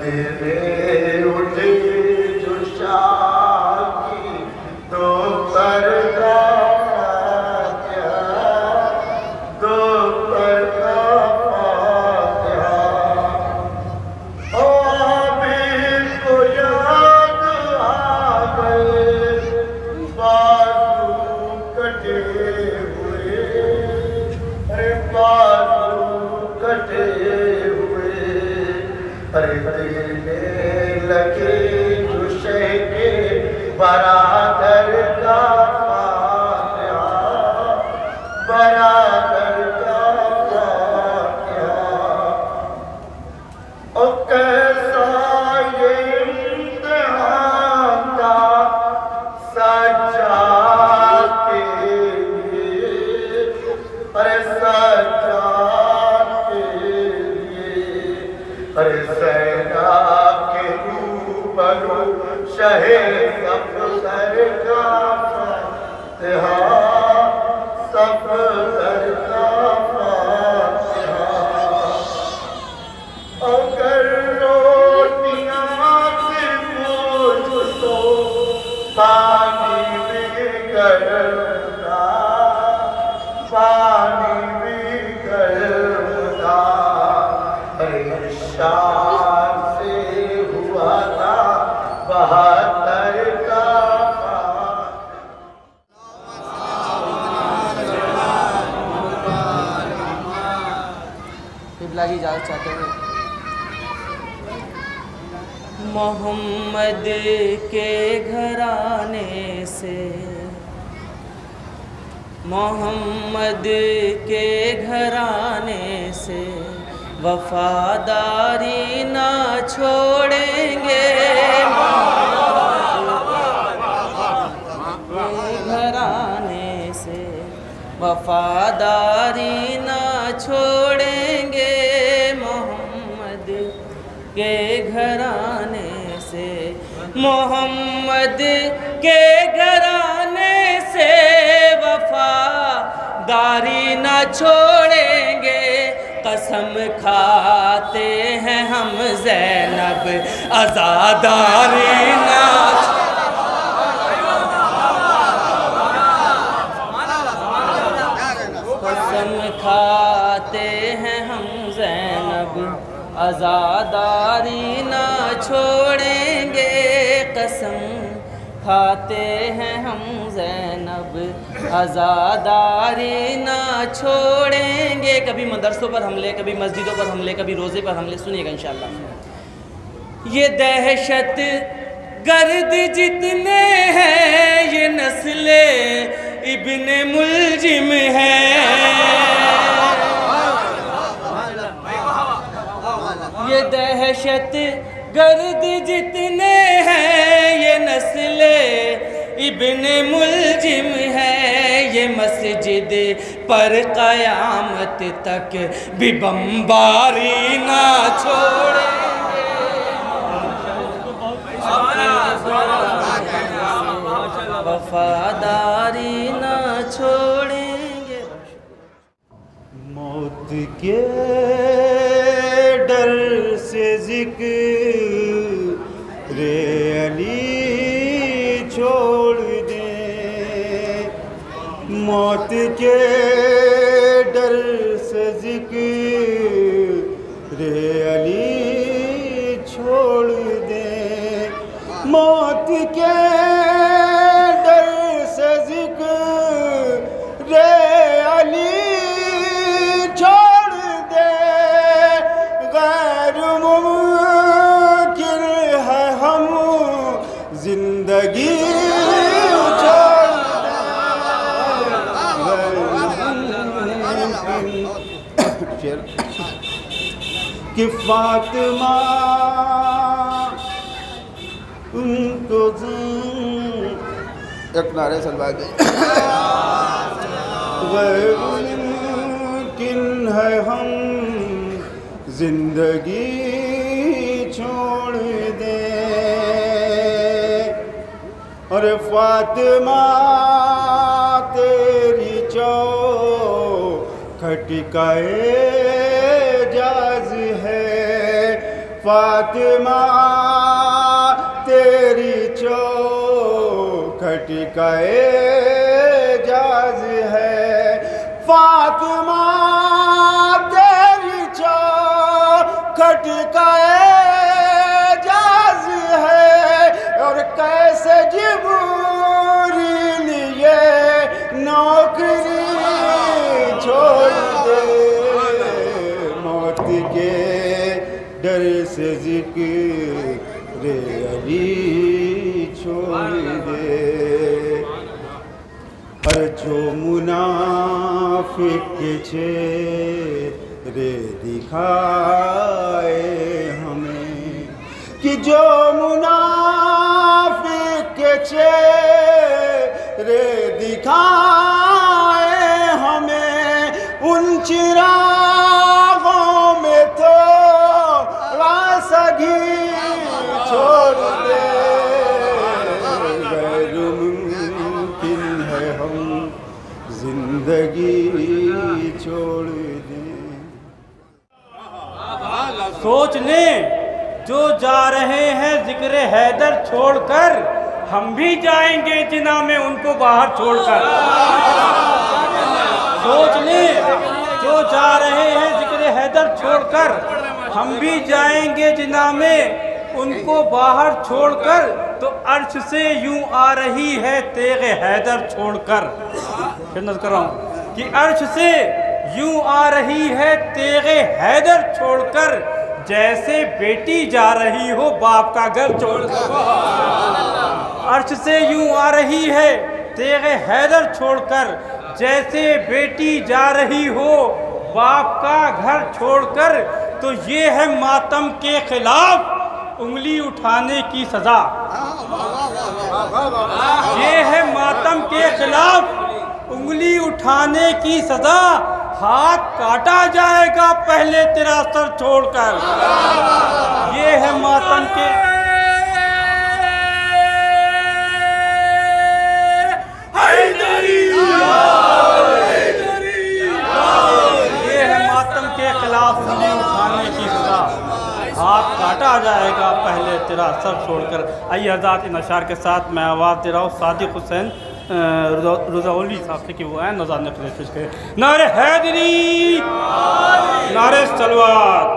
دل اٹھے جو شاہ کی دو پردہ فاتحہ، دو پردہ فاتحہ، عابد کو یاد آ گئے بازو کٹے ہوئے، ارے بازو کٹے ہوئے، ارے دل لگے جو شہ کے برادر کا فاتحہ، برادر کا فاتحہ، اور کیسا یہ امتحان تھا سجاد کے لیے، ارے سجاد کے لیے، ارے زینب کے روبرو شہ صفدر کا فاتحہ، صفدر کا فاتحہ، اگر روٹیاں سے پوچھ تو پانی بھی گرم تھا، پانی بھی گرم تھا، ارے شام سے ہوا تھا بہتر کا قبلہ کی اجازت چاہتے ہیں۔ محمد کے گھرانے سے، محمد کے گھرانے سے وفاداری نہ چھوڑیں گے، گھرانے سے وفاداری نہ چھوڑیں گے، محمد کے گھرانے سے، محمد کے گھرانے سے وفاداری نہ چھوڑیں گے، قسم کھاتے ہیں ہم زینب عزاداری نہ قسم کھاتے ہیں ہم زینب عزاداری نہ چھوڑیں گے، قسم کھاتے ہیں ہم زینب عزاداری نہ چھوڑیں گے۔ کبھی مدرسوں پر حملے، کبھی مسجدوں پر حملے، کبھی روزے پر حملے، سنیے گا انشاءاللہ۔ یہ دہشت گرد جتنے ہیں یہ نسل ابن ملجم ہے، یہ دہشت گرد جتنے ہیں یہ نسل ابن ملجم ہے، یہ مسجد پر قیامت تک بھی بمباری نہ چھوڑیں گے، وفاداری نہ چھوڑیں گے۔ موت کے ڈر سے ذکر علی چھوڑ دیں، موت کے ڈر سے ذکر علی چھوڑ دیں، موت کے ڈر سے ذکر علی چھوڑ دے، غیر ممکن ہے ہم زندگی چھوڑ دیں، کہ فاطمہ ان کو ایک نعرے سلوا دیں، غیر ممکن ہے ہم زندگی چھوڑ دیں، اور فاطمہ تیری چوکھٹ کا اعجاز ہے، فاطمہ تیری چوکھٹ کا اعجاز ہے، فاطمہ تیری چوکھٹ کا اعجاز ہے، اور کیسے جبریل یہ نوکری چھوڑ دے، موت کے ڈر سے ذکر علی چھوڑ دے، اور جو منافق کے چہرے دکھائے ہمیں، کہ جو منافق کے چہرے دکھائے ہمیں، ان چراغوں میں تھوڑا سا گھی چھوڑ دے، غیر ممکن ہے ہم زندگی چھوڑ دیں۔ سوچ لیں جو جا رہے ہیں ذکر حیدر چھوڑ کر، ہم بھی جائیں گے جناح میں ان کو باہر چھوڑ کر۔ سوچ لیں جو جا رہے ہیں ذکر حیدر چھوڑ کر، ہم بھی جائیں گے جناح میں ان کو باہر چھوڑ کر، تو عرش سے یوں آ رہی ہے تیغ حیدر چھوڑ کر۔ پھر نظر کر رہا ہوں کہ عرش سے یوں آ رہی ہے تیغ حیدر چھوڑ کر، جیسے بیٹی جا رہی ہو باپ کا گھر چھوڑ کر۔ عرش سے یوں آ رہی ہے تیغ حیدر چھوڑ کر، جیسے بیٹی جا رہی ہو باپ کا گھر چھوڑ کر، تو یہ ہے ماتم کے خلاف انگلی اٹھانے کی سزا۔ یہ ہے ماتم کے خلاف انگلی اٹھانے کی سزا، ہاتھ کاٹا جائے گا پہلے تیرا سر چھوڑ کر۔ یہ ہے ماتم کے خلاف انگلی اٹھانے کی سزا، ہاتھ کاٹا جائے گا پہلے تیرا سر چھوڑ کر۔ آئیے حضرات ان اشعار کے ساتھ میں آواز دے رہا ہوں صادق حسین رضاولی صاحب سے کہ وہ ہیں نظر نقل پیش کرے۔ نعرہ حیدری، نعرہ صلوات۔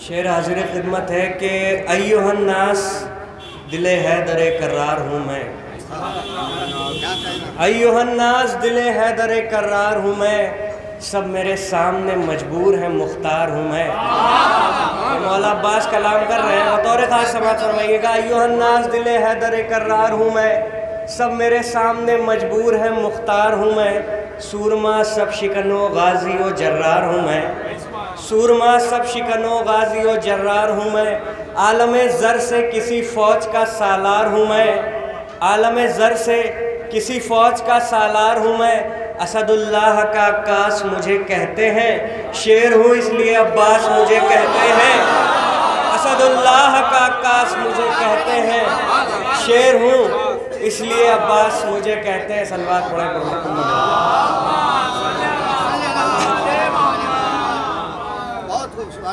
شعر حاضر خدمت ہے کہ ایھا الناس دل حیدر کرار ہوں میں، ایھا الناس دل حیدر کرار ہوں میں، سب میرے سامنے مجبور ہیں مختار ہوں میں۔ مولا عباس کلام کر رہے ہیں، بطور خاص سماعت فرمائیے گا۔ ایھا الناس دل حیدر کرار ہوں میں، سب میرے سامنے مجبور ہیں مختار ہوں میں، سورما سب شکن و غازی و جرار ہوں میں، سورما سب شکن و غازی و جرار ہوں میں، عالم زر سے کسی فوج کا سالار ہوں میں، عالم زر سے کسی فوج کا سالار ہوں میں، اسد اللہ کا عکاس مجھے کہتے ہیں، شیر ہوں اس لیے عباس مجھے کہتے ہیں، اسد اللہ کا عکاس مجھے کہتے ہیں، شیر ہوں اس لیے عباس مجھے کہتے ہیں۔ صلوات پڑھیں پر محمد۔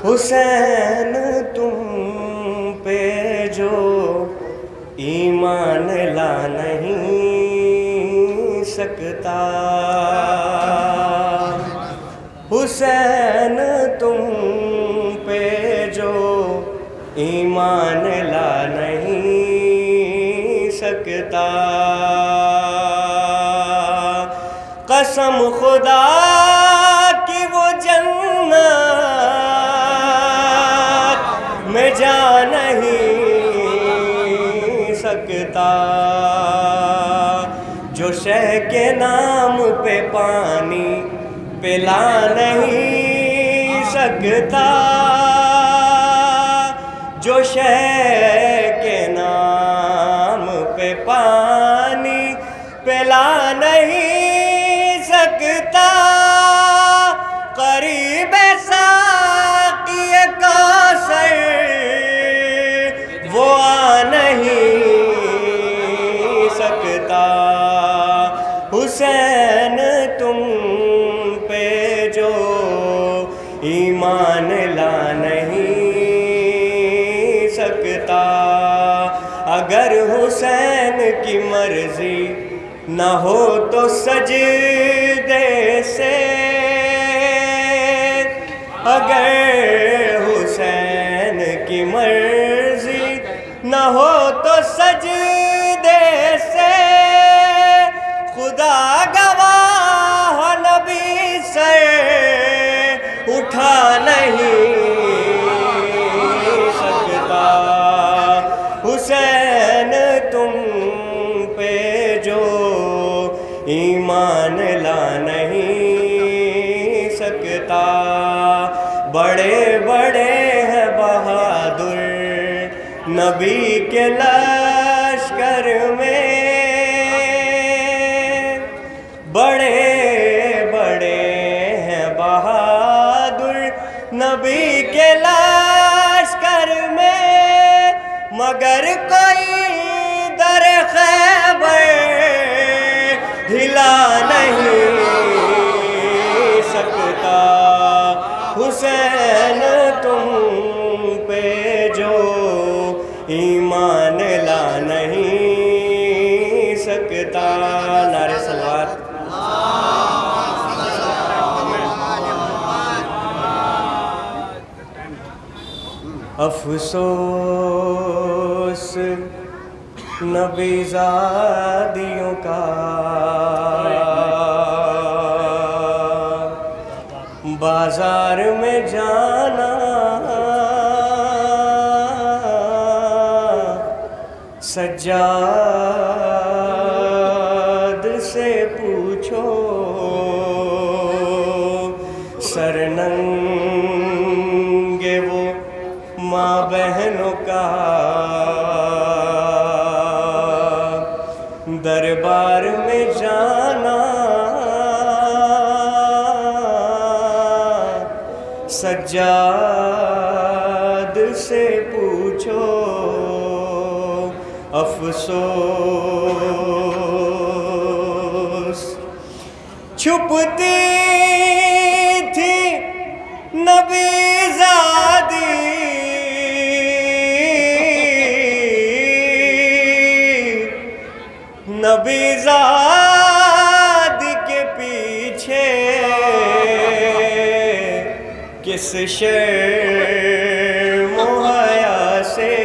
حسین تم پہ جو ایمان لا نہیں سکتا، حسین تم پہ جو ایمان لا نہیں سکتا، قسم خدا کی وہ جنت میں جا نہیں سکتا، جو شہ کے نام پہ پانی پلا نہیں سکتا، جو شہ کے نام پہ پانی پلا نہیں سکتا، قریب ساقی کوثر وہ آ نہیں سکتا، اگر حسین کی مرضی نہ ہو تو سجدے سے، اگر حسین کی مرضی نہ ہو تو سجدے سے، خدا گواہ نبی سے اٹھا نہیں سکتا، حسین تم پہ جو ایمان لا نہیں سکتا، بڑے بڑے ہیں بہادر نبی کے لشکر میں، بڑے بڑے ہیں بہادر نبی کے لشکر میں، مگر کوئی در خیبر ہلا نہیں سکتا، حسین تم پہ جو ایمان لا نہیں سکتا۔ نعرہ صلوات۔ افسوس نبی زادیوں کا بازار میں جانا، سجاد سے پوچھو سرننگے وہ ماں بہنوں کا، دربار میں جانا سجاد سے پوچھو، افسوس چھپتی تھی نبی زادی، نبی زادی کے پیچھے کس شرم و حیا سے،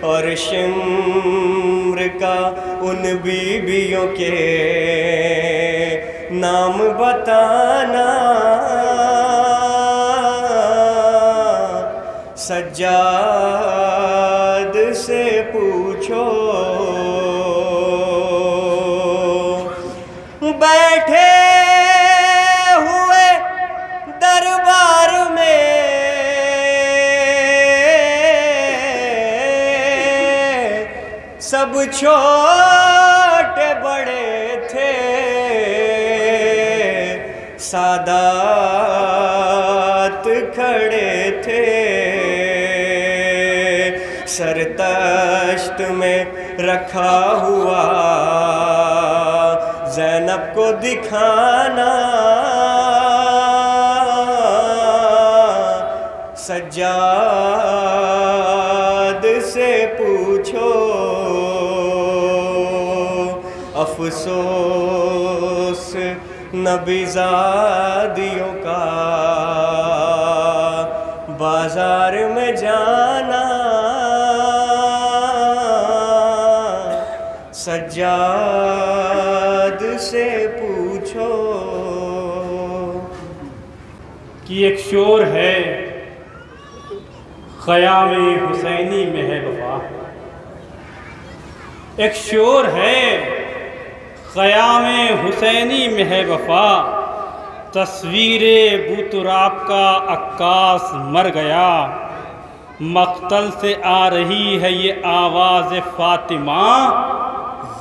اور شمر کا ان بیویوں کے نام بتانا، سجاد سے پوچھو بیٹھے ہوئے دربار میں سب چھوٹے بڑے تھے، سادات کھڑے تھے، سر تشت میں رکھا ہوا زینب کو دکھانا، سجاد سے پوچھو، افسوس نبی زادیوں کا بازار میں جانا، سجاد سے پوچھو۔ کہ ایک شور ہے خیام حسینی میں ہے وفا، ایک شور ہے خیام حسینی میں ہے وفا، تصویر بوتراب کا عکاس مر گیا، مقتل سے آ رہی ہے یہ آواز فاطمہ،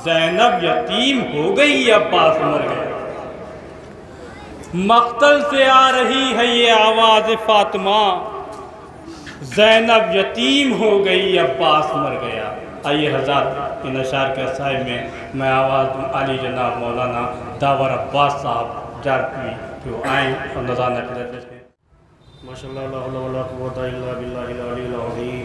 زینب یتیم ہو گئی عباس مر گیا، مقتل سے آ رہی ہے یہ آواز فاطمہ، زینب یتیم ہو گئی عباس مر گیا۔ آئیے حضرات ان اشعار کے صاحب میں آواز دوں علی جناب مولانا داور عباس صاحب جارپوی کہ وہ آئیں اور نظرانہ پیش کریں۔ ماشاءاللہ لا حول ولا قوة الا باللہ العلی العظیم۔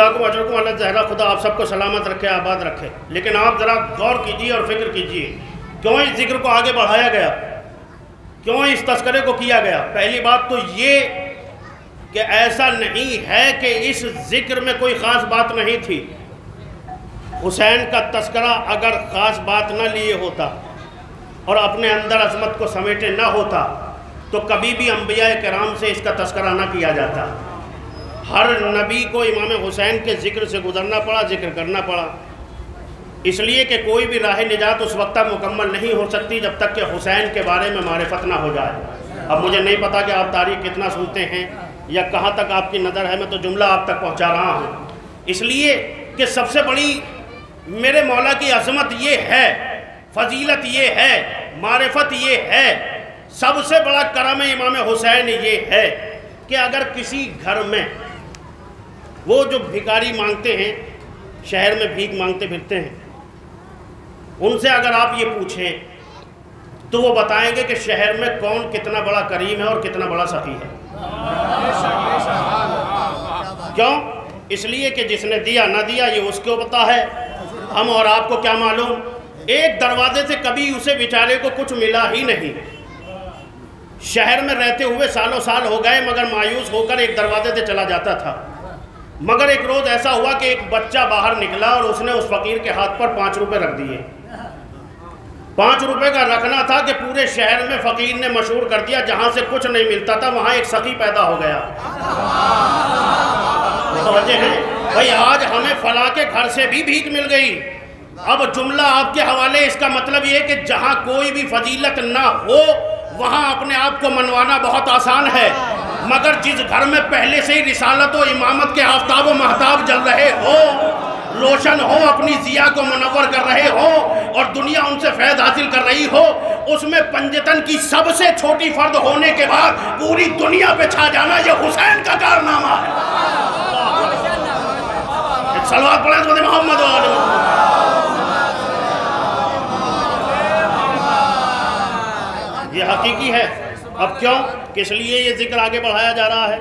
جزاکم اجرکم اللہ زہرا، خدا آپ سب کو سلامت رکھے، آباد رکھے۔ لیکن آپ ذرا غور کیجئے اور فکر کیجئے، کیوں اس ذکر کو آگے بڑھایا گیا، کیوں اس تذکرے کو کیا گیا؟ پہلی بات تو یہ کہ ایسا نہیں ہے کہ اس ذکر میں کوئی خاص بات نہیں تھی۔ حسین کا تذکرہ اگر خاص بات نہ لیے ہوتا اور اپنے اندر عظمت کو سمیٹے نہ ہوتا تو کبھی بھی انبیاء کرام سے اس کا تذکرہ نہ کیا جاتا۔ ہر نبی کو امام حسین کے ذکر سے گزرنا پڑا، ذکر کرنا پڑا، اس لیے کہ کوئی بھی راہ نجات اس وقت تک مکمل نہیں ہو سکتی جب تک کہ حسین کے بارے میں معرفت نہ ہو جائے۔ اب مجھے نہیں پتا کہ آپ تاریخ کتنا سنتے ہیں یا کہاں تک آپ کی نظر ہے، میں تو جملہ آپ تک پہنچا رہا ہوں، اس لیے کہ سب سے بڑی میرے مولا کی عظمت یہ ہے، فضیلت یہ ہے، معرفت یہ ہے، سب سے بڑا کرم امام حسین یہ ہے کہ اگر کسی گھر میں وہ جو بھکاری مانگتے ہیں، شہر میں بھیک مانگتے پھرتے ہیں، ان سے اگر آپ یہ پوچھیں تو وہ بتائیں گے کہ شہر میں کون کتنا بڑا کریم ہے اور کتنا بڑا سخی ہے۔ کیوں؟ اس لیے کہ جس نے دیا نہ دیا یہ اس کو پتا ہے، ہم اور آپ کو کیا معلوم؟ ایک دروازے سے کبھی اسے بیچارے کو کچھ ملا ہی نہیں، شہر میں رہتے ہوئے سالوں سال ہو گئے مگر مایوس ہو کر ایک دروازے سے چلا جاتا تھا۔ مگر ایک روز ایسا ہوا کہ ایک بچہ باہر نکلا اور اس نے اس فقیر کے ہاتھ پر 5 روپے رکھ دیے۔ 5 روپے کا رکھنا تھا کہ پورے شہر میں فقیر نے مشہور کر دیا، جہاں سے کچھ نہیں ملتا تھا وہاں ایک سخی پیدا ہو گیا۔ متوجہ ہیں؟ بھئی آج ہمیں فلاں کے گھر سے بھی بھیک مل گئی۔ اب جملہ آپ کے حوالے، اس کا مطلب یہ کہ جہاں کوئی بھی فضیلت نہ ہو وہاں اپنے آپ کو منوانا بہت آسان ہے، مگر جس گھر میں پہلے سے ہی رسالت و امامت کے آفتاب و مہتاب جل رہے ہو، روشن ہو، اپنی ضیاء کو منور کر رہے ہو اور دنیا ان سے فیض حاصل کر رہی ہو، اس میں پنجتن کی سب سے چھوٹی فرد ہونے کے بعد پوری دنیا پہ چھا جانا یہ حسین کا کارنامہ ہے۔ ایک صلوات پڑھیں حضرت محمد و آل محمد۔ یہ حقیقی ہے۔ اب کیوں؟ کس لیے یہ ذکر آگے بڑھایا جا رہا ہے؟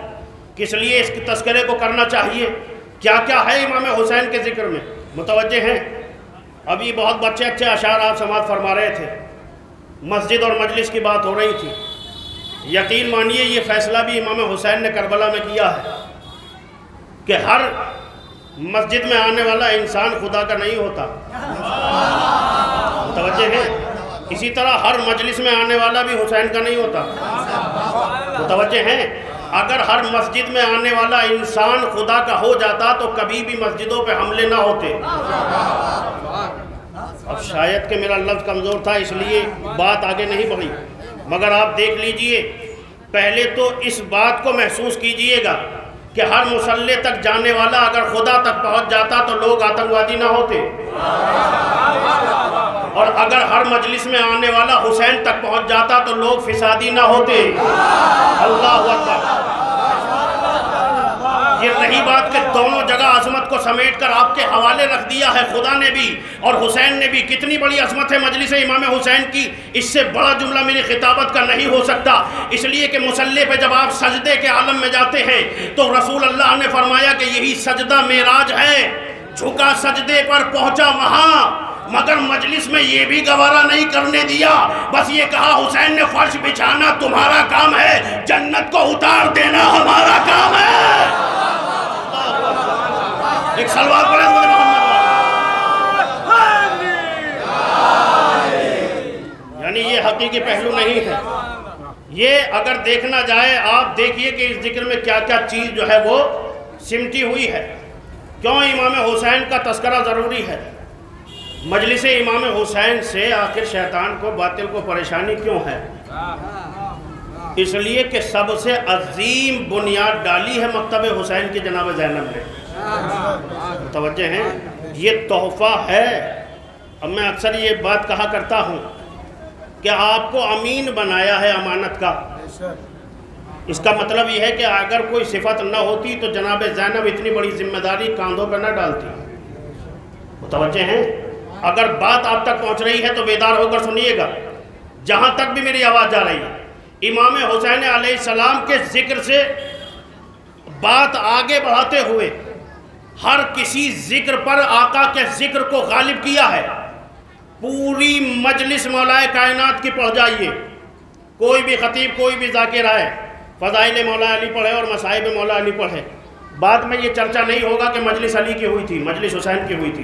کس لیے اس تذکرے کو کرنا چاہیے؟ کیا کیا ہے امام حسین کے ذکر میں؟ متوجہ ہیں؟ ابھی بہت بچے اچھے اشعار آپ سماعت فرما رہے تھے، مسجد اور مجلس کی بات ہو رہی تھی۔ یقین مانیے یہ فیصلہ بھی امام حسین نے کربلا میں کیا ہے کہ ہر مسجد میں آنے والا انسان خدا کا نہیں ہوتا۔ متوجہ ہیں؟ اسی طرح ہر مجلس میں آنے والا بھی حسین کا نہیں ہوتا۔ متوجہ ہیں؟ اگر ہر مسجد میں آنے والا انسان خدا کا ہو جاتا تو کبھی بھی مسجدوں پہ حملے نہ ہوتے۔ اب شاید کہ میرا لفظ کمزور تھا اس لیے بات آگے نہیں بڑھی، مگر آپ دیکھ لیجئے، پہلے تو اس بات کو محسوس کیجئے گا کہ ہر مسلح تک جانے والا اگر خدا تک پہنچ جاتا تو لوگ آتنکوادی نہ ہوتے، اور اگر ہر مجلس میں آنے والا حسین تک پہنچ جاتا تو لوگ فسادی نہ ہوتے۔ اللہ اکبر۔ یہ رہی بات کہ دونوں جگہ عظمت کو سمیٹ کر آپ کے حوالے رکھ دیا ہے خدا نے بھی اور حسین نے بھی۔ کتنی بڑی عظمت ہے مجلس امام حسین کی، اس سے بڑا جملہ میری خطابت کا نہیں ہو سکتا، اس لیے کہ مصلی پہ جب آپ سجدے کے عالم میں جاتے ہیں تو رسول اللہ نے فرمایا کہ یہی سجدہ معراج ہے، جھکا سجدے پر پہنچا وہاں، مگر مجلس میں یہ بھی گوارا نہیں کرنے دیا، بس یہ کہا حسین نے فرش بچھانا تمہارا کام ہے، جنت کو اتار دینا ہمارا کام ہے۔ ایک صلوات پڑھیں حضرت محمد۔ یعنی یہ حقیقی پہلو نہیں ہے، یہ اگر دیکھنا جائے آپ دیکھیے کہ اس ذکر میں کیا کیا چیز جو ہے وہ سمٹی ہوئی ہے۔ کیوں امام حسین کا تذکرہ ضروری ہے؟ مجلس امام حسین سے آخر شیطان کو باطل کو پریشانی کیوں ہے؟ اس لیے کہ سب سے عظیم بنیاد ڈالی ہے مکتب حسین کی جناب زینب نے۔ توجہ ہیں؟ یہ تحفہ ہے۔ اب میں اکثر یہ بات کہا کرتا ہوں کہ آپ کو امین بنایا ہے امانت کا، اس کا مطلب یہ ہے کہ اگر کوئی صفت نہ ہوتی تو جناب زینب اتنی بڑی ذمہ داری کاندھوں پہ نہ ڈالتی۔ متوجہ ہیں؟ اگر بات آپ تک پہنچ رہی ہے تو بیدار ہو کر سنیے گا، جہاں تک بھی میری آواز جا رہی ہے، امام حسین علیہ السلام کے ذکر سے بات آگے بڑھاتے ہوئے ہر کسی ذکر پر آقا کے ذکر کو غالب کیا ہے۔ پوری مجلس مولا کائنات کی پڑھ جائیے، کوئی بھی خطیب کوئی بھی ذاکر آئے فضائل مولا علی پڑھے اور مصائب مولا علی پڑھے، بعد میں یہ چرچا نہیں ہوگا کہ مجلس علی کی ہوئی تھی، مجلس حسین کی ہوئی تھی۔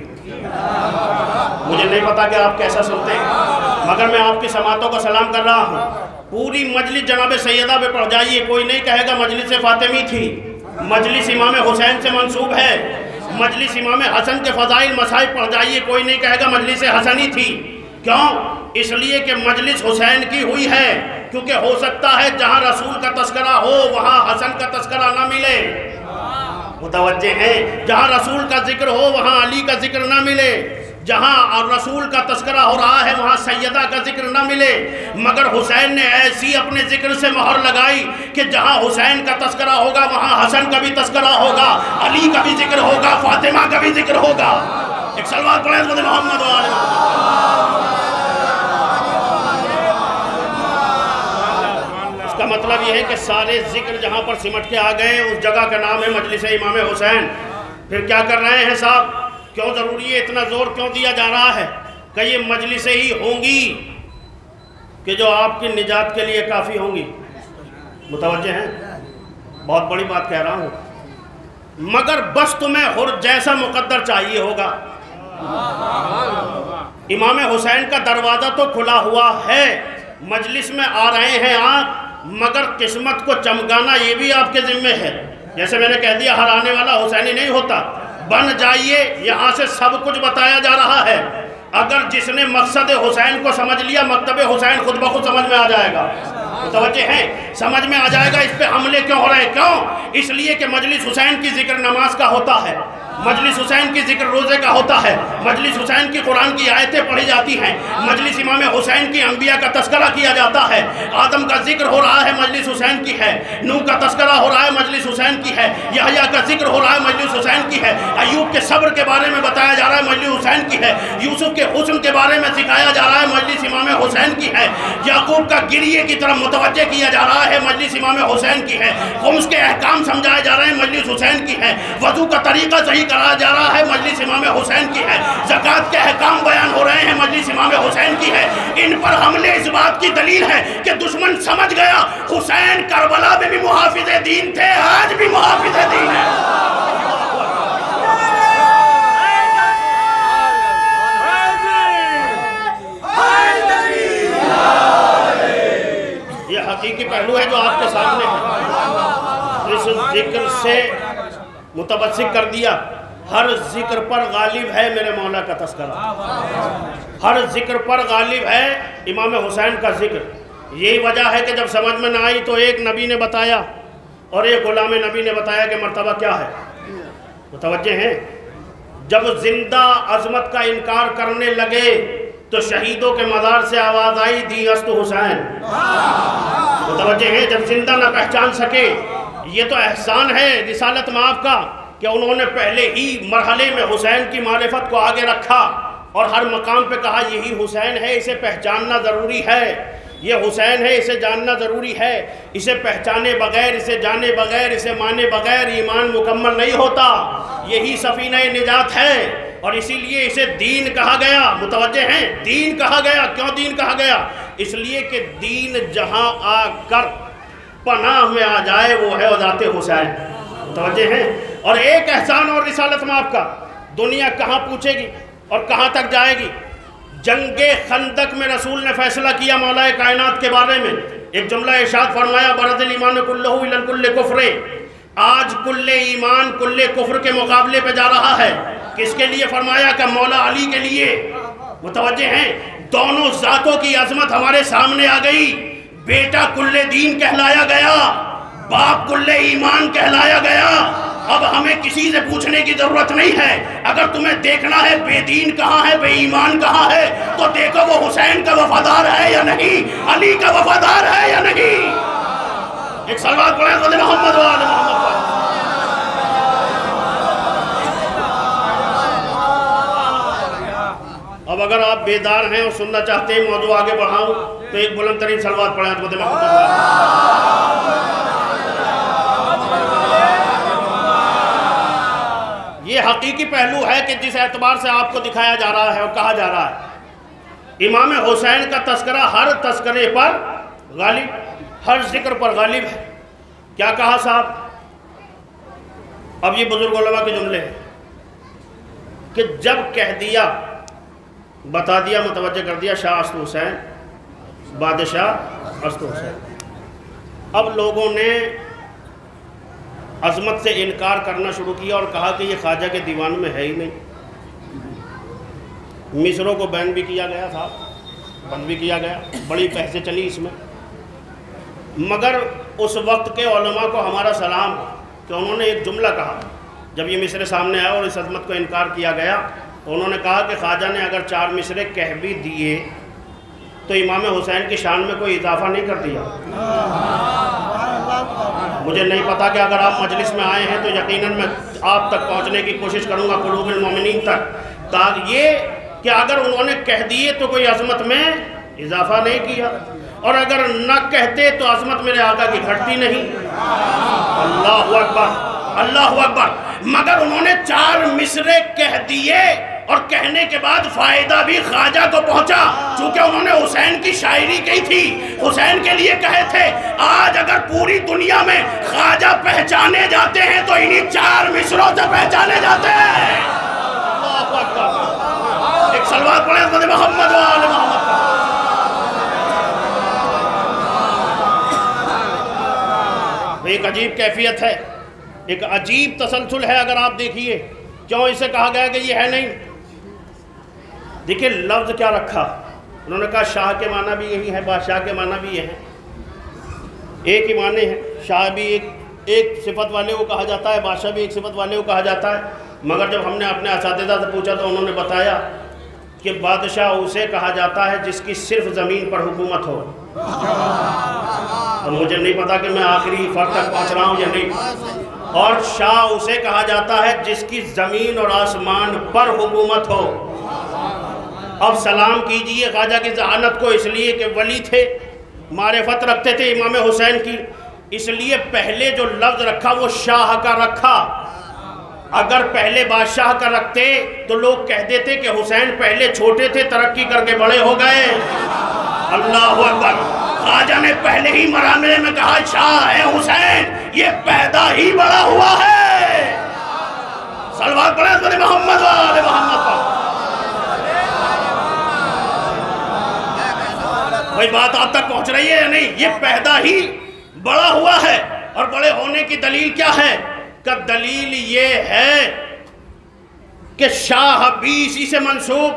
مجھے نہیں پتا کہ آپ کیسا سنتے ہیں، مگر میں آپ کی سماعتوں کو سلام کر رہا ہوں۔ پوری مجلس جناب سیدہ پہ پڑھ جائیے، کوئی نہیں کہے گا مجلس فاطمی تھی، مجلس امام حسین سے منسوب ہے۔ مجلس امام حسن کے فضائل مصائب پڑھ جائیے، کوئی نہیں کہے گا مجلس حسنی تھی۔ کیوں؟ اس لیے کہ مجلس حسین کی ہوئی ہے، کیونکہ ہو سکتا ہے جہاں رسول کا تذکرہ ہو وہاں حسن کا تذکرہ نہ ملے، متوجہ ہیں؟ جہاں رسول کا ذکر ہو وہاں علی کا ذکر نہ ملے، جہاں رسول کا تذکرہ ہو رہا ہے وہاں سیدہ کا ذکر نہ ملے، مگر حسین نے ایسی اپنے ذکر سے مہر لگائی کہ جہاں حسین کا تذکرہ ہوگا وہاں حسن کا بھی تذکرہ ہوگا، علی کا بھی ذکر ہوگا، فاطمہ کا بھی ذکر ہوگا۔ ایک صلوات پڑھیں حضرت محمد و آل محمد۔ اس کا مطلب یہ ہے کہ سارے ذکر جہاں پر سمٹ کے آ گئے اس جگہ کا نام ہے مجلس امام حسین۔ پھر کیا کر رہے ہیں صاحب؟ کیوں ضروری ہے، اتنا زور کیوں دیا جا رہا ہے کہ یہ مجلسیں ہی ہوں گی کہ جو آپ کی نجات کے لیے کافی ہوں گی؟ متوجہ ہیں؟ بہت بڑی بات کہہ رہا ہوں، مگر بس تمہیں حر جیسا مقدر چاہیے ہوگا۔ امام حسین کا دروازہ تو کھلا ہوا ہے، مجلس میں آ رہے ہیں آپ، مگر قسمت کو چمکانا یہ بھی آپ کے ذمہ ہے۔ جیسے میں نے کہہ دیا ہر آنے والا حسینی نہیں ہوتا، بن جائیے، یہاں سے سب کچھ بتایا جا رہا ہے۔ اگر جس نے مقصد حسین کو سمجھ لیا مکتب حسین خود بخود سمجھ میں آ جائے گا، متوجہ ہیں؟ سمجھ میں آ جائے گا اس پہ حملے کیوں ہو رہے ہیں۔ کیوں؟ اس لیے کہ مجلس حسین کی ذکر نماز کا ہوتا ہے، مجلس حسین کی ذکر روزے کا ہوتا ہے، مجلس حسین کی قرآن کی آیتیں پڑھی جاتی ہیں، مجلس امام حسین کی انبیاء کا تذکرہ کیا جاتا ہے، آدم کا ذکر ہو رہا ہے مجلس حسین کی ہے، نوح کا تذکرہ ہو رہا ہے مجلس حسین کی ہے، یحییٰ کا ذکر ہو رہا ہے مجلس حسین کی ہے، ایوب کے صبر کے بارے میں بتایا جا رہا ہے مجلس حسین کی ہے، یوسف کے حسن کے بارے میں سکھایا جا رہا ہے مجلس امام حسین کی ہے، یعقوب کا گریے کی طرف متوجہ کیا جا رہا ہے مجلس امام حسین کی ہے، خمس کے احکام سمجھائے جا رہے ہیں مجلس حسین کی ہے، وضو کا طریقہ صحیح کرایا جا رہا ہے مجلس امام حسین کی ہے، زکوٰۃ کے احکام بیان ہو رہے ہیں مجلس امام حسین کی ہے۔ ان پر حملے اس بات کی دلیل ہے کہ دشمن سمجھ گیا حسین کربلا میں بھی محافظ دین تھے، آج بھی محافظ دین ہے۔ یہ حقیقی پہلو ہے جو آپ کے سامنے ہے، اس ذکر سے متبسک کر دیا۔ ہر ذکر پر غالب ہے میرے مولا کا تذکرہ، ہر ذکر پر غالب ہے امام حسین کا ذکر۔ یہی وجہ ہے کہ جب سمجھ میں نہ آئی تو ایک نبی نے بتایا اور ایک غلام نبی نے بتایا کہ مرتبہ کیا ہے، متوجہ ہیں؟ جب زندہ عظمت کا انکار کرنے لگے تو شہیدوں کے مزار سے آواز آئی دی است حسین، متوجہ ہیں؟ جب زندہ نہ پہچان سکے، یہ تو احسان ہے رسالت مآب کا کہ انہوں نے پہلے ہی مرحلے میں حسین کی معرفت کو آگے رکھا اور ہر مقام پہ کہا یہی حسین ہے، اسے پہچاننا ضروری ہے، یہ حسین ہے، اسے جاننا ضروری ہے، اسے پہچانے بغیر، اسے جانے بغیر، اسے مانے بغیر ایمان مکمل نہیں ہوتا، یہی سفینہ نجات ہے۔ اور اسی لیے اسے دین کہا گیا، متوجہ ہیں؟ دین کہا گیا۔ کیوں دین کہا گیا؟ اس لیے کہ دین جہاں آ کر پناہ میں آ جائے وہ ہے ذات حسین، متوجہ ہیں؟ اور ایک احسان اور رسالت مآب کا، دنیا کہاں پوچھے گی اور کہاں تک جائے گی؟ جنگ خندق میں رسول نے فیصلہ کیا مولا کائنات کے بارے میں، ایک جملہ ارشاد فرمایا برز الایمان کلہ الی الکل کفر، آج کل ایمان کل کفر کے مقابلے پہ جا رہا ہے۔ کس کے لیے فرمایا؟ کہ مولا علی کے لیے، متوجہ ہیں؟ دونوں ذاتوں کی عظمت ہمارے سامنے آ گئی، بیٹا کل دین کہلایا گیا، باپ کل ایمان کہلایا گیا۔ اب ہمیں کسی سے پوچھنے کی ضرورت نہیں ہے، اگر تمہیں دیکھنا ہے بے دین کہاں ہے، بے ایمان کہاں ہے، تو دیکھو وہ حسین کا وفادار ہے یا نہیں، علی کا وفادار ہے یا نہیں۔ ایک صلوات پڑھیں حضرت محمد و آل محمد پر۔ اب اگر آپ بیدار ہیں اور سننا چاہتے ہیں موضوع آگے بڑھاؤں تو ایک بلند ترین صلوات پڑھیں حضرت محمد پر۔ یہ حقیقی پہلو ہے کہ جس اعتبار سے آپ کو دکھایا جا رہا ہے اور کہا جا رہا ہے، امام حسین کا تذکرہ ہر تذکرے پر غالب، ہر ذکر پر غالب ہے۔ کیا کہا صاحب؟ اب یہ بزرگ علماء کے جملے ہیں کہ جب کہہ دیا، بتا دیا، متوجہ کر دیا شاہ اسد حسین، بادشاہ اسد حسین، اب لوگوں نے عظمت سے انکار کرنا شروع کیا اور کہا کہ یہ خواجہ کے دیوان میں ہے ہی نہیں۔ مصروں کو بین بھی کیا گیا تھا، بند بھی کیا گیا، بڑی بحثیں چلی اس میں، مگر اس وقت کے علماء کو ہمارا سلام کہ انہوں نے ایک جملہ کہا جب یہ مصرے سامنے آیا اور اس عظمت کو انکار کیا گیا، انہوں نے کہا کہ خواجہ نے اگر 4 مصرے کہہ بھی دیے تو امام حسین کی شان میں کوئی اضافہ نہیں کر دیا۔ مجھے نہیں پتا کہ اگر آپ مجلس میں آئے ہیں تو یقیناً میں آپ تک پہنچنے کی کوشش کروں گا، قلوب المومنین تک، تاکہ یہ کہ اگر انہوں نے کہہ دیے تو کوئی عظمت میں اضافہ نہیں کیا، اور اگر نہ کہتے تو عظمت میرے آقا کی گھٹتی نہیں۔ اللہ اکبر، اللہ اکبر۔ مگر انہوں نے 4 مصرے کہہ دیے اور کہنے کے بعد فائدہ بھی خواجہ کو پہنچا، چونکہ انہوں نے حسین کی شاعری کہی تھی، حسین کے لیے کہے تھے۔ آج اگر پوری دنیا میں خواجہ پہچانے جاتے ہیں تو انہی 4 مصروں سے پہچانے جاتے ہیں۔ اللہ اکبر۔ ایک صلوات پڑھیں حضرت محمد و آل محمد۔ ایک عجیب کیفیت ہے، ایک عجیب تسلسل ہے، اگر آپ دیکھیے کیوں اسے کہا گیا کہ یہ ہے نہیں۔ دیکھیں لفظ کیا رکھا، انہوں نے کہا شاہ کے معنی بھی یہی ہے، بادشاہ کے معنی بھی یہ ہے، ایک ہی معنی ہے۔ شاہ بھی ایک صفت والے کو کہا جاتا ہے، بادشاہ بھی ایک صفت والے کو کہا جاتا ہے، مگر جب ہم نے اپنے اساتذہ سے پوچھا تو انہوں نے بتایا کہ بادشاہ اسے کہا جاتا ہے جس کی صرف زمین پر حکومت ہو۔ اور مجھے نہیں پتا کہ میں آخری فرق تک پہنچ رہا ہوں یا نہیں۔ اور شاہ اسے کہا جاتا ہے جس کی زمین اور آسمان پر حکومت ہو۔ اب سلام کیجئے خواجہ کی ذہانت کو، اس لیے کہ ولی تھے، معرفت رکھتے تھے امام حسین کی، اس لیے پہلے جو لفظ رکھا وہ شاہ کا رکھا۔ اگر پہلے بادشاہ کا رکھتے تو لوگ کہہ دیتے کہ حسین پہلے چھوٹے تھے، ترقی کر کے بڑے ہو گئے۔ اللہ اکبر۔ خواجہ نے پہلے ہی مرحلے میں کہا شاہ ہے حسین، یہ پیدا ہی بڑا ہوا ہے۔ صلوات پڑھیں حضرت محمد و آل محمد پر۔ بھائی بات آپ تک پہنچ رہی ہے یا نہیں؟ یہ پیدا ہی بڑا ہوا ہے، اور بڑے ہونے کی دلیل کیا ہے؟ کہ دلیل یہ ہے کہ شاہ بھی اسی سے منسوب،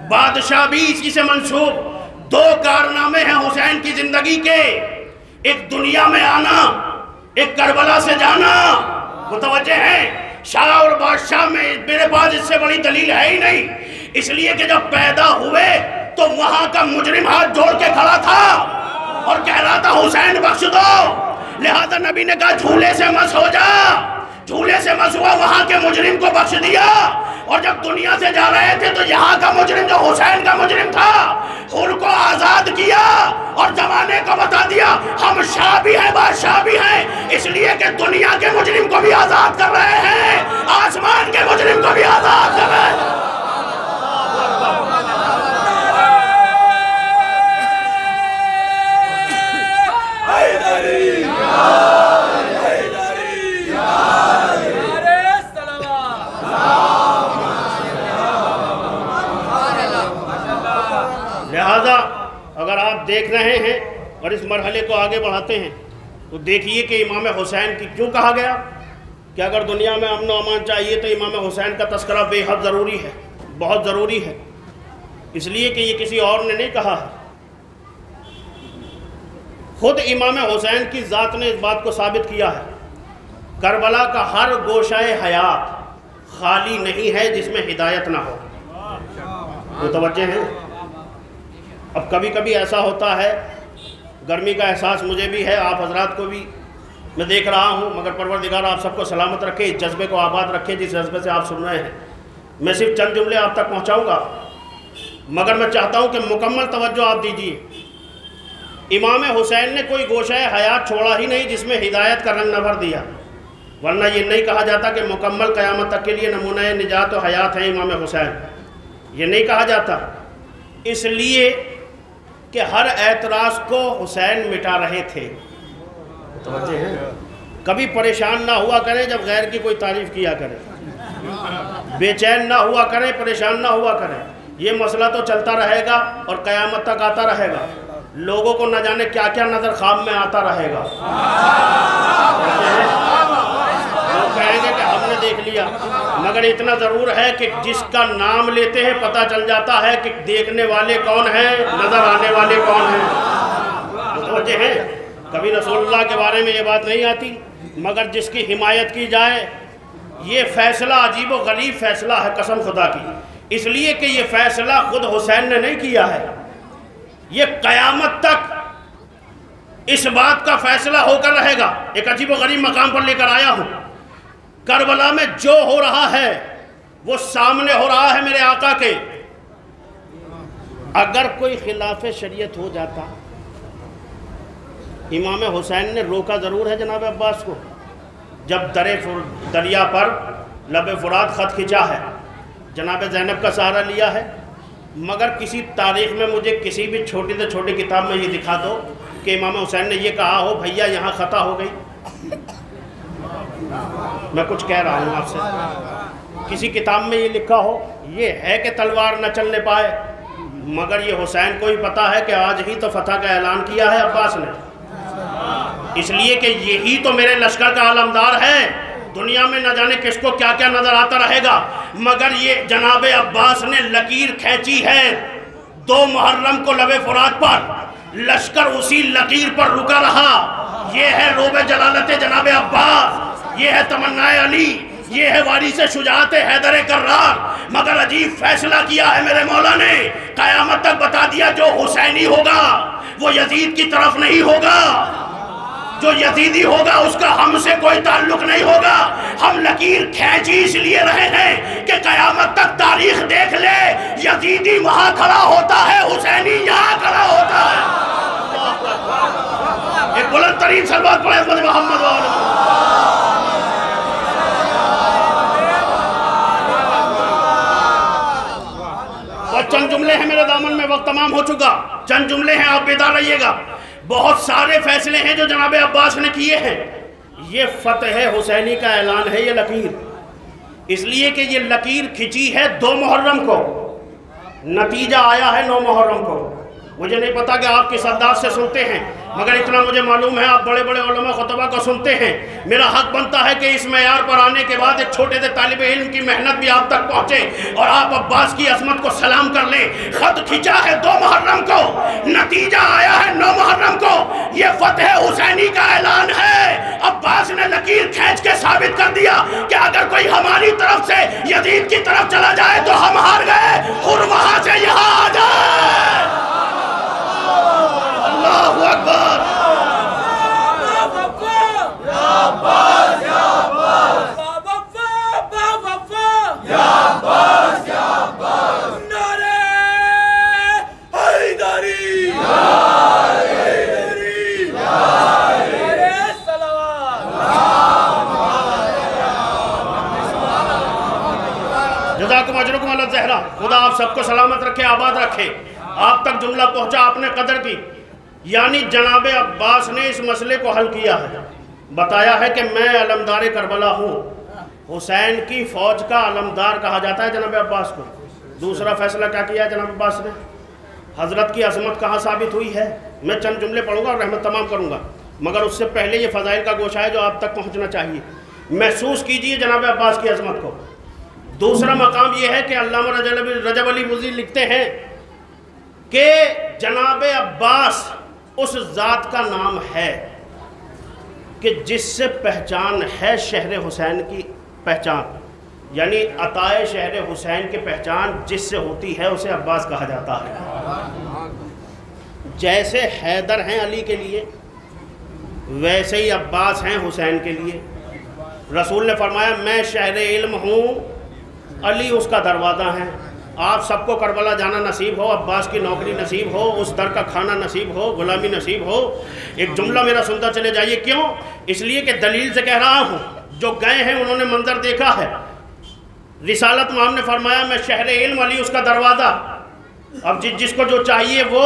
بادشاہ بھی اسی سے منسوب۔ 2 کارنامے ہیں حسین کی زندگی کے، ایک دنیا میں آنا، ایک کربلا سے جانا۔ متوجہ ہیں؟ شاہ اور بادشاہ میں میرے پاس اس سے بڑی دلیل ہے ہی نہیں، اس لیے کہ جب پیدا ہوئے تو وہاں کا مجرم ہاتھ جوڑ کے کھڑا تھا اور کہہ رہا تھا حسین بخش دو، لہذا نبی نے کہا جھولے سے مس ہو جا، جھولے سے مس ہوا، وہاں کے مجرم کو بخش دیا۔ اور جب دنیا سے جا رہے تھے تو یہاں کا مجرم جو حسین کا مجرم تھا ان کو آزاد کیا اور زمانے کو بتا دیا ہم شاہ بھی ہیں بادشاہ بھی ہیں، اس لیے کہ دنیا کے مجرم کو بھی آزاد کر رہے ہیں، آسمان کے مجرم کو بھی آزاد کر رہے ہیں۔ لہذا اگر آپ دیکھ رہے ہیں اور اس مرحلے کو آگے بڑھاتے ہیں تو دیکھیے کہ امام حسین کی کیوں کہا گیا کہ اگر دنیا میں امن و امان چاہیے تو امام حسین کا تذکرہ بے حد ضروری ہے، بہت ضروری ہے، اس لیے کہ یہ کسی اور نے نہیں کہا ہے، خود امام حسین کی ذات نے اس بات کو ثابت کیا ہے۔ کربلا کا ہر گوشہ حیات خالی نہیں ہے جس میں ہدایت نہ ہو۔ متوجہ ہیں؟ اب کبھی کبھی ایسا ہوتا ہے، گرمی کا احساس مجھے بھی ہے، آپ حضرات کو بھی میں دیکھ رہا ہوں، مگر پروردگار آپ سب کو سلامت رکھے، اس جذبے کو آباد رکھے جس جذبے سے آپ سن رہے ہیں۔ میں صرف چند جملے آپ تک پہنچاؤں گا، مگر میں چاہتا ہوں کہ مکمل توجہ آپ دیجیے۔ امام حسین نے کوئی گوشہ حیات چھوڑا ہی نہیں جس میں ہدایت کا رنگ نہ بھر دیا۔ ورنہ یہ نہیں کہا جاتا کہ مکمل قیامت تک کے لیے نمونہ نجات و حیات ہے امام حسین، یہ نہیں کہا جاتا، اس لیے کہ ہر اعتراض کو حسین مٹا رہے تھے۔ توجہ ہے؟ کبھی پریشان نہ ہوا کریں جب غیر کی کوئی تعریف کیا کرے، بے چین نہ ہوا کریں، پریشان نہ ہوا کریں، یہ مسئلہ تو چلتا رہے گا اور قیامت تک آتا رہے گا، لوگوں کو نہ جانے کیا کیا نظر خواب میں آتا رہے گا، لوگ کہیں گے کہ ہم نے دیکھ لیا، مگر اتنا ضرور ہے کہ جس کا نام لیتے ہیں پتہ چل جاتا ہے کہ دیکھنے والے کون ہیں، نظر آنے والے کون ہیں۔ متوجہ ہیں؟ کبھی رسول اللہ کے بارے میں یہ بات نہیں آتی، مگر جس کی حمایت کی جائے، یہ فیصلہ عجیب و غریب فیصلہ ہے قسم خدا کی، اس لیے کہ یہ فیصلہ خود حسین نے نہیں کیا ہے، یہ قیامت تک اس بات کا فیصلہ ہو کر رہے گا۔ ایک عجیب و غریب مقام پر لے کر آیا ہوں، کربلا میں جو ہو رہا ہے وہ سامنے ہو رہا ہے میرے آقا کے۔ اگر کوئی خلاف شریعت ہو جاتا، امام حسین نے روکا ضرور ہے جناب عباس کو، جب دریا پر لب فرات خط کھینچا ہے، جناب زینب کا سہارا لیا ہے، مگر کسی تاریخ میں مجھے کسی بھی چھوٹی سے چھوٹی کتاب میں یہ دکھا دو کہ امام حسین نے یہ کہا ہو بھیا یہاں خطا ہو گئی۔ میں کچھ کہہ رہا ہوں آپ سے، کسی کتاب میں یہ لکھا ہو، یہ ہے کہ تلوار نہ چلنے پائے، مگر یہ حسین کو ہی پتا ہے کہ آج ہی تو فتح کا اعلان کیا ہے عباس نے، اس لیے کہ یہی تو میرے لشکر کا علمدار ہے، دنیا میں نہ جانے کس کو کیا کیا نظر آتا رہے گا، مگر یہ جناب عباس نے لکیر کھینچی ہے 2 محرم کو لب فرات پر، لشکر اسی لکیر پر رکا رہا۔ یہ ہے روب جلالت جناب عباس، یہ ہے تمنا علی، یہ ہے وارث شجاعت حیدر کرار، مگر عجیب فیصلہ کیا ہے میرے مولا نے، قیامت تک بتا دیا جو حسینی ہوگا وہ یزید کی طرف نہیں ہوگا، جو یزیدی ہوگا اس کا ہم سے کوئی تعلق نہیں ہوگا۔ ہم لکیر کھینچی اس لیے رہے ہیں کہ قیامت تک تاریخ دیکھ لے، یزیدی وہاں کھڑا ہوتا ہے، حسینی یہاں کھڑا ہوتا ہے۔ ایک بلند ترین صلوات پڑھیں حضرت محمد اور چند جملے ہیں میرے دامن میں، وقت تمام ہو چکا، چند جملے ہیں، آپ بیدار رہیے گا۔ بہت سارے فیصلے ہیں جو جناب عباس نے کیے ہیں، یہ فتح حسینی کا اعلان ہے یہ لکیر، اس لیے کہ یہ لکیر کھچی ہے 2 محرم کو، نتیجہ آیا ہے 9 محرم کو۔ مجھے نہیں پتا کہ آپ کس انداز سے سنتے ہیں، مگر اتنا مجھے معلوم ہے آپ بڑے بڑے علماء خطبہ کو سنتے ہیں۔ میرا حق بنتا ہے کہ اس معیار پر آنے کے بعد ایک چھوٹے سے طالب علم کی محنت بھی آپ تک پہنچے اور آپ عباس کی عظمت کو سلام کر لیں۔ خط کھینچا ہے 2 محرم کو، نتیجہ آیا ہے 9 محرم کو، یہ فتح حسینی کا اعلان ہے۔ عباس نے لکیر کھینچ کے ثابت کر دیا کہ اگر کوئی ہماری طرف سے یزید کی طرف چلا جائے تو ہم ہار گئے، اور وہاں سے یہاں آ جائے۔ اللہ اکبر، جزاکم اجرکم اللہ زہرا، خدا آپ سب کو سلامت رکھے، آباد رکھے۔ آپ تک جملہ پہنچا، آپ نے قدر کی، یعنی جناب عباس نے اس مسئلے کو حل کیا ہے، بتایا ہے کہ میں علمدار کربلا ہوں، حسین کی فوج کا علمدار کہا جاتا ہے جناب عباس کو۔ دوسرا فیصلہ کیا کیا ہے جناب عباس نے؟ حضرت کی عظمت کہاں ثابت ہوئی ہے؟ میں چند جملے پڑھوں گا اور رحمت تمام کروں گا، مگر اس سے پہلے یہ فضائل کا گوشہ ہے جو آپ تک پہنچنا چاہیے، محسوس کیجئے جناب عباس کی عظمت کو۔ دوسرا مقام یہ ہے کہ علامہ رجب علی بزی لکھتے ہیں کہ جناب عباس اس ذات کا نام ہے کہ جس سے پہچان ہے شہر حسین کی پہچان، یعنی عطائے شہر حسین کی پہچان جس سے ہوتی ہے اسے عباس کہا جاتا ہے۔ جیسے حیدر ہیں علی کے لیے ویسے ہی عباس ہیں حسین کے لیے۔ رسول نے فرمایا میں شہر علم ہوں، علی اس کا دروازہ ہے۔ آپ سب کو کربلا جانا نصیب ہو، عباس کی نوکری نصیب ہو، اس در کا کھانا نصیب ہو، غلامی نصیب ہو۔ ایک جملہ میرا سنتا چلے جائیے، کیوں؟ اس لیے کہ دلیل سے کہہ رہا ہوں، جو گئے ہیں انہوں نے منظر دیکھا ہے. رسالت میں ہم نے فرمایا میں شہر علم علی اس کا دروازہ. اب جس کو جو چاہیے وہ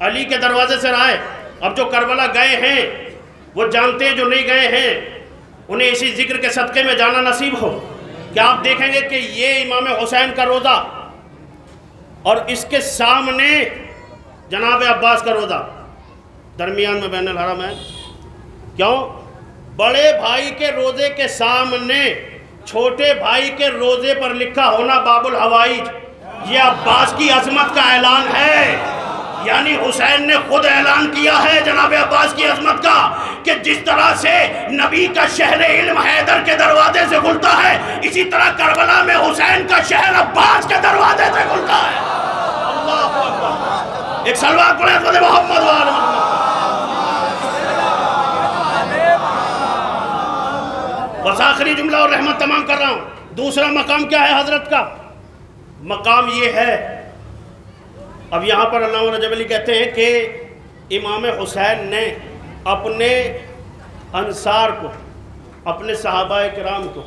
علی کے دروازے سے رائے. اب جو کربلا گئے ہیں وہ جانتے ہیں، جو نہیں گئے ہیں انہیں اسی ذکر کے صدقے میں جانا نصیب ہو. کہ آپ دیکھیں گے کہ یہ امام حسین کا روضہ اور اس کے سامنے جناب عباس کا روضہ، درمیان میں بین الحرم ہے. کیوں؟ بڑے بھائی کے روضے کے سامنے چھوٹے بھائی کے روضے پر لکھا ہونا باب الحوائج، یہ عباس کی عظمت کا اعلان ہے. یعنی حسین نے خود اعلان کیا ہے جناب عباس کی عظمت کا کہ جس طرح سے نبی کا شہر علم حیدر کے دروازے سے کھلتا ہے، اسی طرح کربلا میں حسین کا شہر عباس کے دروازے سے کھلتا ہے. اللہ اکبر. ایک صلوات پڑھیں حضرت محمد و آل محمد. بس آخری جملہ اور رحمت تمام کر رہا ہوں. دوسرا مقام کیا ہے حضرت کا؟ مقام یہ ہے، اب یہاں پر علامہ رجب علی کہتے ہیں کہ امام حسین نے اپنے انصار کو، اپنے صحابہ کرام کو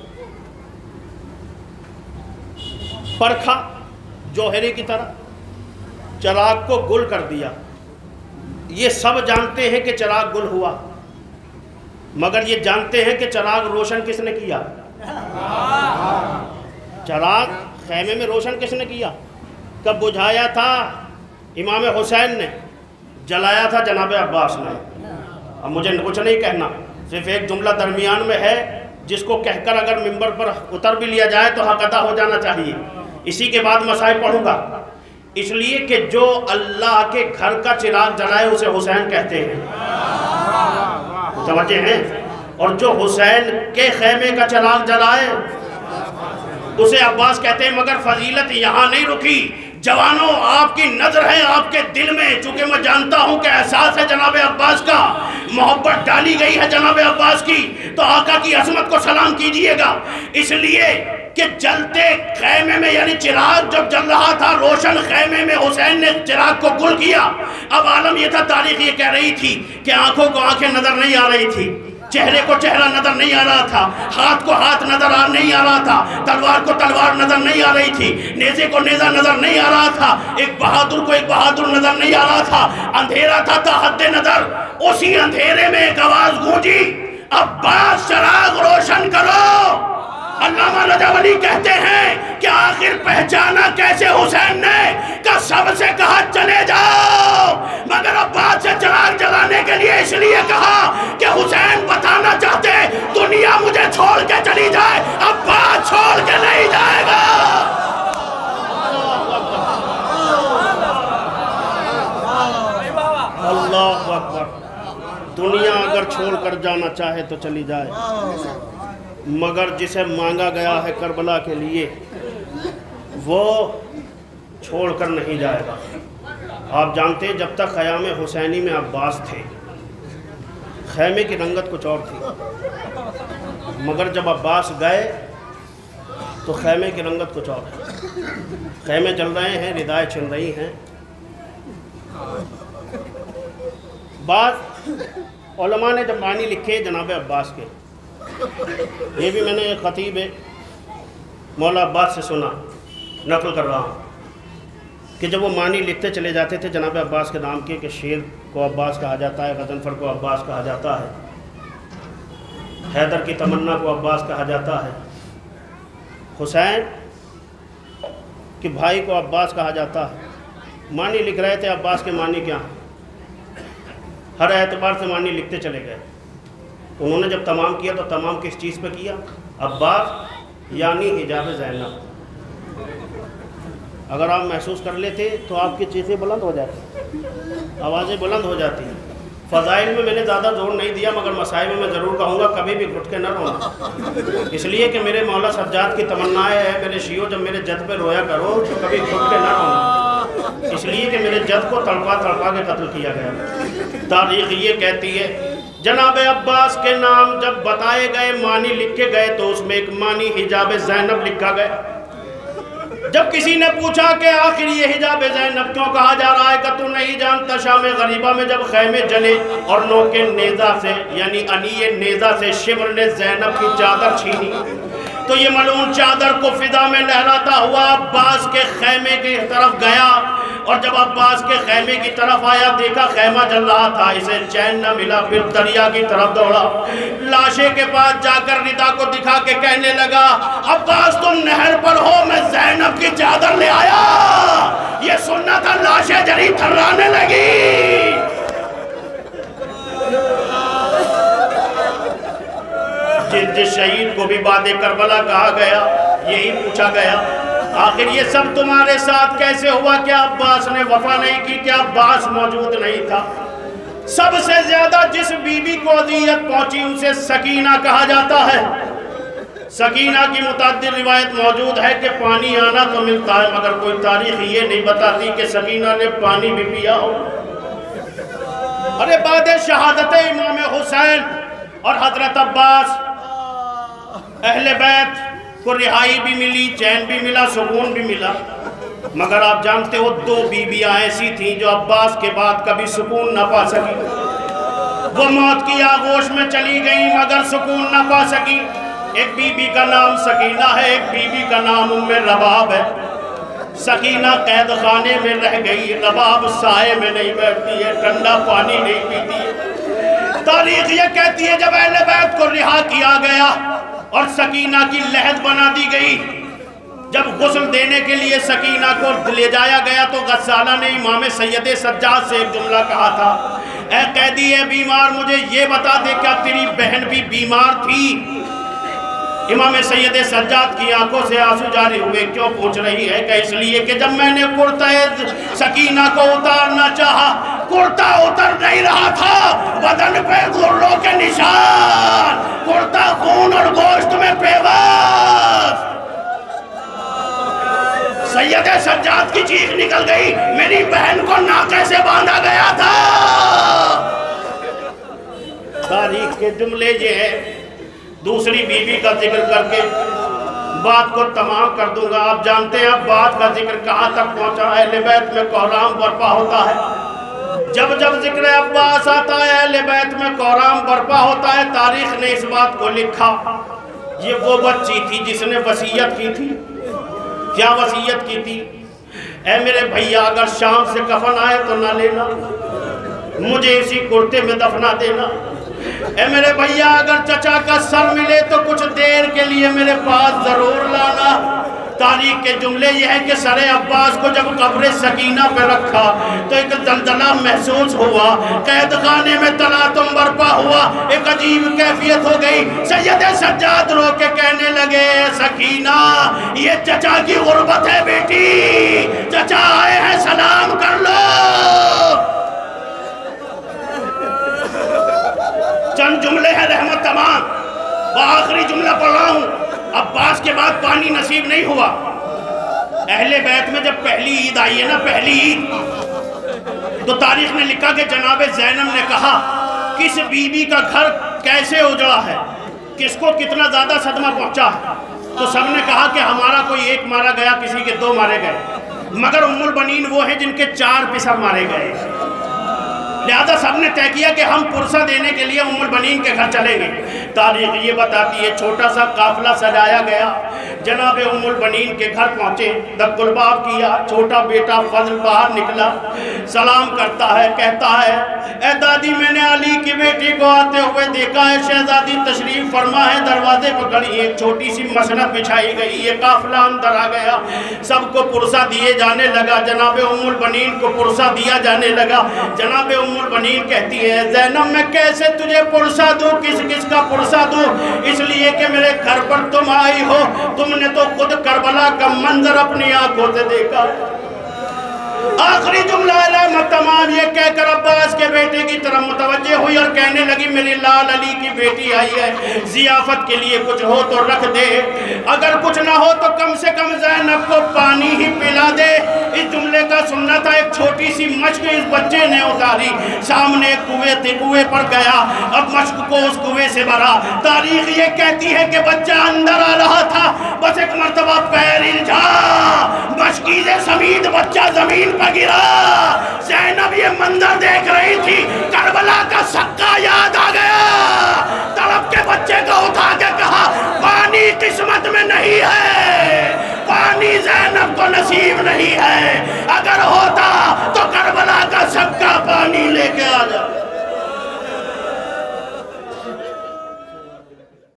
پرکھا جوہرے کی طرح، چراغ کو گل کر دیا. یہ سب جانتے ہیں کہ چراغ گل ہوا، مگر یہ جانتے ہیں کہ چراغ روشن کس نے کیا؟ چراغ خیمے میں روشن کس نے کیا؟ کب بجھایا تھا؟ امام حسین نے. جلایا تھا جناب عباس نے. اب مجھے کچھ نہیں کہنا، صرف ایک جملہ درمیان میں ہے جس کو کہہ کر اگر منبر پر اتر بھی لیا جائے تو حق ادا ہو جانا چاہیے. اسی کے بعد مسائل پڑھوں گا. اس لیے کہ جو اللہ کے گھر کا چراغ جلائے اسے حسین کہتے ہیں، توجہ ہیں، اور جو حسین کے خیمے کا چراغ جلائے اسے عباس کہتے ہیں. مگر فضیلت یہاں نہیں رکی. جوانوں، آپ کی نظر ہے آپ کے دل میں، چونکہ میں جانتا ہوں کہ احساس ہے جناب عباس کا، محبت ڈالی گئی ہے جناب عباس کی، تو آقا کی عظمت کو سلام کیجئے گا. اس لیے کہ جلتے خیمے میں، یعنی چراغ جب جل رہا تھا روشن خیمے میں، حسین نے چراغ کو گل کیا. اب عالم یہ تھا، تاریخ یہ کہہ رہی تھی کہ آنکھوں کو آنکھیں نظر نہیں آ رہی تھی، چہرے کو چہرہ نظر نہیں آ رہا تھا، ہاتھ کو ہاتھ نظر نہیں آ رہا تھا، تلوار کو تلوار نظر نہیں آ رہی تھی، نیزے کو نیزہ نظر نہیں آ رہا تھا، ایک بہادر کو ایک بہادر نظر نہیں آ رہا تھا. اندھیرا تھا حد نظر. اسی اندھیرے میں ایک آواز گونجی، عباس چراغ روشن کرو. علامہ رجب علی کہتے ہیں کہ آخر پہچانا کیسے حسین نے؟ کہ سب سے کہا چلے جاؤ، مگر عباس سے چراغ جلانے کے لیے اس لیے کہا کہ حسین بتانا چاہتے دنیا مجھے چھوڑ کے چلی جائے، عباس چھوڑ کے نہیں جائے گا. اللہ اکبر. دنیا اگر چھوڑ کر جانا چاہے تو چلی جائے، مگر جسے مانگا گیا ہے کربلا کے لیے وہ چھوڑ کر نہیں جائے گا. آپ جانتے ہیں جب تک خیام حسینی میں عباس تھے خیمے کی رنگت کچھ اور تھی، مگر جب عباس گئے تو خیمے کی رنگت کچھ اور ہے. خیمے چل رہے ہیں، ردائیں چھن رہی ہیں. بعض علماء نے جب معنی لکھے جناب عباس کے، یہ بھی میں نے ایک خطیب مولا عباس سے سنا، نقل کر رہا ہوں، کہ جب وہ معنی لکھتے چلے جاتے تھے جناب عباس کے نام کے، کہ شیر کو عباس کہا جاتا ہے، غضنفر کو عباس کہا جاتا ہے، حیدر کی تمنا کو عباس کہا جاتا ہے، حسین کے بھائی کو عباس کہا جاتا ہے. معنی لکھ رہے تھے، عباس کے معنی کیا ہیں؟ ہر اعتبار سے معنی لکھتے چلے گئے. انہوں نے جب تمام کیا تو تمام کس چیز پہ کیا؟ عباس یعنی حجاب زینب. اگر آپ محسوس کر لیتے تو آپ کی چیزیں بلند ہو جاتی، آوازیں بلند ہو جاتی. فضائل میں میں نے زیادہ زور نہیں دیا، مگر مسائل میں جضرور کہوں گا کبھی بھی گھٹ کے نہ رونا، اس لیے کہ میرے مولا سجاد کی تمنائیں ہے میرے شیعوں جب میرے جد پہ رویا کرو تو کبھی گھٹ کے نہ رونا، اس لیے کہ میرے جد کو تڑپا تڑپا کے قتل کیا گیا. تاریخ یہ کہتی ہے جناب عباس کے نام جب بتائے گئے، معنی لکھے گئے، تو اس میں ایک معنی حجاب زینب لکھا گیا. جب کسی نے پوچھا کہ آخر یہ حجاب زینب کیوں کہا جا رہا ہے کہ تو نہیں جانتا شام غریبہ میں جب خیمے جلے اور نو کے نیزہ سے یعنی علی نیزہ سے شمر نے زینب کی چادر چھینی تو یہ ملعون چادر کو فضا میں لہراتا ہوا عباس کے خیمے کی طرف گیا اور جب عباس کے خیمے کی طرف آیا دیکھا خیمہ جل رہا تھا اسے چین نہ ملا پھر دریا کی طرف دوڑا لاشے کے پاس جا کر ردا کو دکھا کے کہنے لگا عباس تم نہر پر ہو میں زینب کی چادر لے آیا یہ سننا تھا لاشیں جری تھرانے لگی جس شہید کو بھی باد کربلا کہا گیا یہی پوچھا گیا آخر یہ سب تمہارے ساتھ کیسے ہوا کیا عباس نے وفا نہیں کی کیا عباس موجود نہیں تھا سب سے زیادہ جس بی بی کو اذیت پہنچی اسے سکینہ کہا جاتا ہے سکینہ کی متعدد روایت موجود ہے کہ پانی آنا تو ملتا ہے مگر کوئی تاریخ یہ نہیں بتاتی کہ سکینہ نے پانی بھی پیا ہو ارے بعد شہادت امام حسین اور حضرت عباس اہل بیت کو رہائی بھی ملی چین بھی ملا سکون بھی ملا مگر آپ جانتے ہو دو بیویاں ایسی تھیں جو عباس کے بعد کبھی سکون نہ پا سکی وہ موت کی آغوش میں چلی گئیں مگر سکون نہ پا سکی ایک بی بی کا نام سکینہ ہے ایک بی بی کا نام ام رباب ہے سکینہ قید خانے میں رہ گئی رباب سائے میں نہیں بیٹھتی ہے ٹھنڈا پانی نہیں پیتی ہے تاریخ یہ کہتی ہے جب اہل بیت کو رہا کیا گیا اور سکینہ کی لحد بنا دی گئی جب غسل دینے کے لیے سکینہ کو لے جایا گیا تو غسالہ نے امام سید سجاد سے ایک جملہ کہا تھا اے قیدی اے بیمار مجھے یہ بتا دے کیا تیری بہن بھی بیمار تھی امام سید سجاد کی آنکھوں سے آنسو جاری ہوئے کیوں پوچھ رہی ہے کہ اس لیے کہ جب میں نے کرتہ سکینہ کو اتارنا چاہا کرتہ اتر نہیں رہا تھا بدن پہ غروں کے نشان کرتہ خون اور گوشت میں پیوست سید سجاد کی چیخ نکل گئی میری بہن کو ناکے سے باندھا گیا تھا تاریخ کے جملے یہ ہے دوسری بیوی کا ذکر کر کے بات کو تمام کر دوں گا آپ جانتے ہیں اب بات کا ذکر کہاں تک پہنچا اہل بیت میں کوہرام برپا ہوتا ہے جب جب ذکر عباس آتا ہے اہل بیت میں کوہرام برپا ہوتا ہے تاریخ نے اس بات کو لکھا یہ وہ بچی تھی جس نے وصیت کی تھی کیا وصیت کی تھی اے میرے بھیا اگر شام سے کفن آئے تو نہ لینا مجھے اسی کرتے میں دفنا دینا اے میرے بھیا اگر چچا کا سر ملے تو کچھ دیر کے لیے میرے پاس ضرور لانا تاریخ کے جملے یہ ہے کہ سر عباس کو جب قبر سکینہ پہ رکھا تو ایک زلزلہ محسوس ہوا قید خانے میں تلاطم برپا ہوا ایک عجیب کیفیت ہو گئی سید سجاد رو کے کہنے لگے سکینہ یہ چچا کی غربت ہے بیٹی چچا آئے ہیں سلام کر لو چند جملے ہیں رحمت تمام آخری جملہ پڑھ رہا ہوں عباس کے بعد پانی نصیب نہیں ہوا اہل بیت میں جب پہلی عید آئی ہے نا پہلی عید تو تاریخ نے لکھا کہ جناب زینب نے کہا کس بی بی کا گھر کیسے اجڑا ہے کس کو کتنا زیادہ صدمہ پہنچا ہے تو سب نے کہا کہ ہمارا کوئی ایک مارا گیا کسی کے 2 مارے گئے مگر ام البنین وہ ہیں جن کے 4 پسر مارے گئے لہذا سب نے طے کیا کہ ہم پرسہ دینے کے لیے ام البنین کے گھر چلیں گے تاریخ یہ بتاتی ہے چھوٹا سا قافلہ سجایا گیا جناب ام البنین کے گھر پہنچے دق الباب کیا چھوٹا بیٹا فضل باہر نکلا سلام کرتا ہے کہتا ہے اے دادی میں نے علی کی بیٹی کو آتے ہوئے دیکھا ہے شہزادی تشریف فرما ہے دروازے پر کھڑی ایک چھوٹی سی مسند بچھائی گئی یہ قافلہ اندر آ گیا سب کو پرسہ دیے جانے لگا جناب ام البنین کو پرسہ دیا جانے لگا جناب ام البنین کہتی ہے زینب میں کیسے تجھے پرسہ دوں کس کس کا پرسہ دوں اس لیے کہ میرے گھر پر تم آئی ہو تم نے تو خود کربلا کا منظر اپنی آنکھوں سے دیکھا آخری جملہ علامت تمام یہ کہہ کر عباس کے بیٹے کی طرف متوجہ ہوئی اور کہنے لگی میری لال علی کی بیٹی آئی ہے ضیافت کے لیے کچھ ہو تو رکھ دے اگر کچھ نہ ہو تو کم سے کم زینب کو پانی ہی پلا دے اس جملے کا سننا تھا ایک چھوٹی سی مشق اس بچے نے اتاری سامنے ایک کنویں پر گیا اب مشق کو اس کنویں سے بھرا تاریخ یہ کہتی ہے کہ بچہ اندر آ رہا تھا بس ایک مرتبہ پیر الجھا، مشکیز سمید بچہ زمین پر گرا، زینب یہ منظر دیکھ رہی تھی، کربلا کا سکہ یاد آ گیا، تڑپ کے بچے کو اٹھا کے کہا پانی قسمت میں نہیں ہے، پانی زینب کو نصیب نہیں ہے، اگر ہوتا تو کربلا کا سکہ پانی لے کے آ جا۔